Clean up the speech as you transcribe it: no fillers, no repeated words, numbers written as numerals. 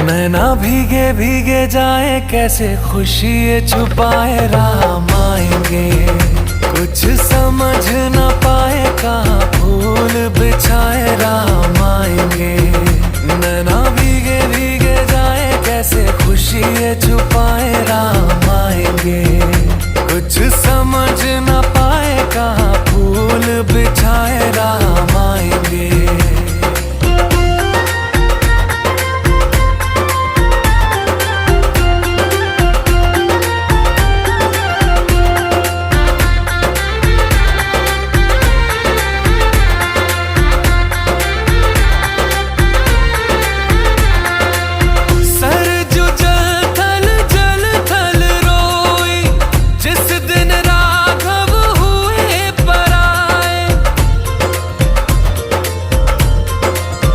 नैना भीगे भीगे जाए, कैसे खुशी ये छुपाए, राम आएंगे। कुछ समझ न पाए, कहाँ फूल बिछाए, राम आएंगे।